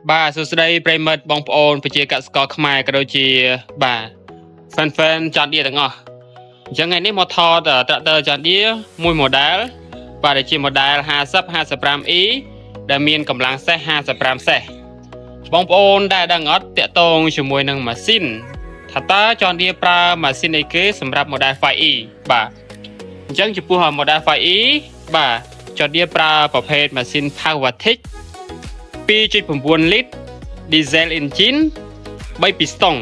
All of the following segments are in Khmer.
បាទសួស្តីប្រិមិត្តបងប្អូនប្រជាកសិករខ្មែរក៏ដូចជាបាទ fan ចន្ទឌីទាំងអស់អញ្ចឹងថ្ងៃនេះមកថត tractor ចន្ទឌីមួយ model បាទដែលជា model 50-55E ដែលមានកម្លាំងសេះ55សេះបងប្អូនដែលដឹងអត់តាក់ទងជាមួយនឹងម៉ាស៊ីនថាតើចន្ទឌីប្រើម៉ាស៊ីនអីគេសម្រាប់ model 5E បាទអញ្ចឹងចំពោះ model 5E បាទចន្ទឌីប្រើប្រភេទម៉ាស៊ីន Powertic 2.9 លីត្រ Diesel engine 3 piston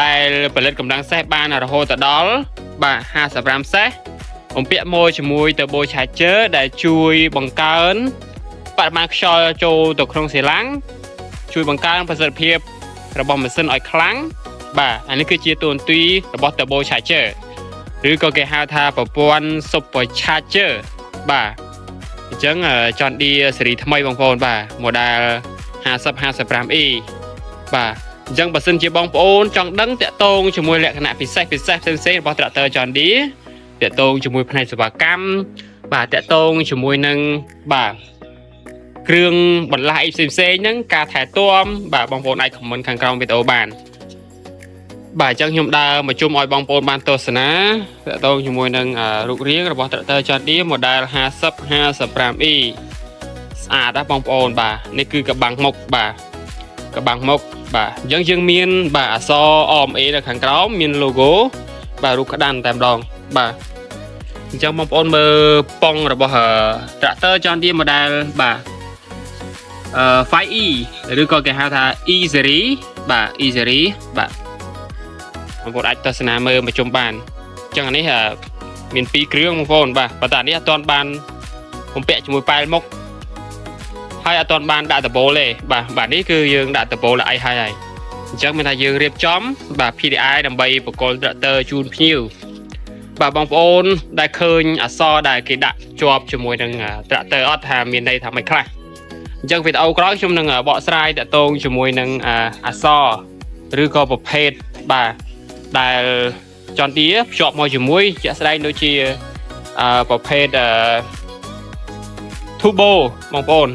ដែលផលិតកម្លាំងសេះបានរហូតដល់បាទ55សេះបំពាក់មួយជាមួយ Turbo Charger ដែលជួយបង្កើនបរិមាណខ្យល់ចូលទៅក្នុងសីឡាំងជួយបង្កើនប្រសិទ្ធភាពរបស់ម៉ាស៊ីនឲ្យខ្លាំងបាទអានេះគឺជាតួនាទីរបស់ Turbo Charger ឬក៏គេហៅថាប្រព័ន្ធ Super Charger បាទអញ្ចឹងចន្ទឌីស៊េរីថ្មីបងប្អូនបាទ model 50-55E បាទអញ្ចឹងបើសិនជាបងប្អូនចង់ដឹងតាក់ទងជាមួយលក្ខណៈពិសេសផ្សេងៗរបស់ tractor ចន្ទឌីតាក់ទងជាមួយផ្នែកសេវាកម្មបាទតាក់ទងជាមួយនឹងបាទគ្រឿងបន្លាស់អីផ្សេងហ្នឹងការថែទាំបាទបងប្អូនអាច comment ខាងក្រោមវីដេអូបានបាទអញ្ចឹងខ្ញុំដើរមកជុំឲ្យបងប្អូនបានទស្សនាតាក់ទងជាមួយនឹងរូបរាងរបស់ tractor ចន្ទឌី model 50-55E ស្អាតណាស់បងប្អូនបាទនេះគឺកបាំងមុខបាទកបាំងមុខបាទអញ្ចឹងយើងមានបាទអក្សរ OMA នៅខាងក្រោមមាន logo បាទរូបក្តាន់តែម្ដងបាទអញ្ចឹងបងប្អូនមើលប៉ុងរបស់ tractor ចន្ទឌី model បាទ 5E ឬក៏គេហៅថា E series បាទ E series បាទបងប្អូនអាចទស្សនាមើលមកជុំបានអញ្ចឹងអានេះមាន2គ្រឿងបងប្អូនបាទប៉ុន្តែនេះអត់ទាន់បានបំពាក់ជាមួយប៉ែលមុខហើយអត់ទាន់បានដាក់ដបូលទេបាទនេះគឺយើងដាក់ដបូលឲ្យហើយអញ្ចឹងមានថាយើងរៀបចំបាទ PDI ដើម្បីបកគល tractor ជូនភ្ញៀវបាទបងប្អូនដែលឃើញអក្សរដែលគេដាក់ជាប់ជាមួយនឹង tractor អត់ថាមានន័យថាមិនខ្លះអញ្ចឹងវីដេអូក្រោយខ្ញុំនឹងបកស្រាយតាក់ទងជាមួយនឹងអក្សរឬក៏ប្រភេទបាទដែលចន្ទឌីភ្ជាប់មកជាមួយជាក់ស្ដែងដូចជាប្រភេទturbo បងប្អូន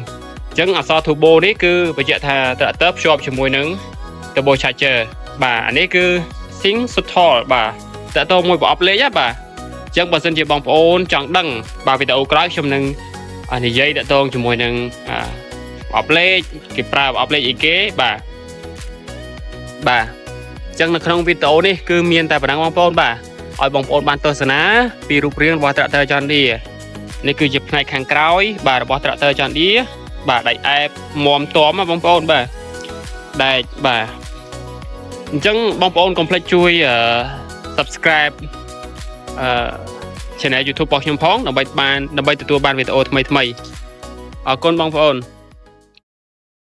អញ្ចឹងអក្សរ turbo នេះគឺបញ្ជាក់ថា tractor ភ្ជាប់ជាមួយនឹង turbo charger បាទអានេះគឺ sync total បាទតាក់ទងមួយប្រអប់លេខបាទអញ្ចឹងបើសិនជាបងប្អូនចង់ដឹងបាទវីដេអូក្រោយខ្ញុំនឹងនិយាយតាក់ទងជាមួយនឹងប្រអប់លេខគេប្រើប្រអប់លេខអីគេបាទអញ្ចឹងនៅក្នុងវីដេអូនេះគឺមានតែប៉ុណ្ណឹងបងប្អូនបាទឲ្យបងប្អូនបានទស្សនាពីរូបរាងរបស់ tractor ចន្ទឌីនេះគឺជាផ្នែកខាងក្រោយបាទរបស់ tractor ចន្ទឌីបាទដែកអែបមាំទាំបងប្អូនបាទដែកបាទអញ្ចឹងបងប្អូនកុំភ្លេចជួយsubscribe channel YouTube របស់ខ្ញុំផងដើម្បីទទួលបានវីដេអូថ្មីអរគុណបងប្អូន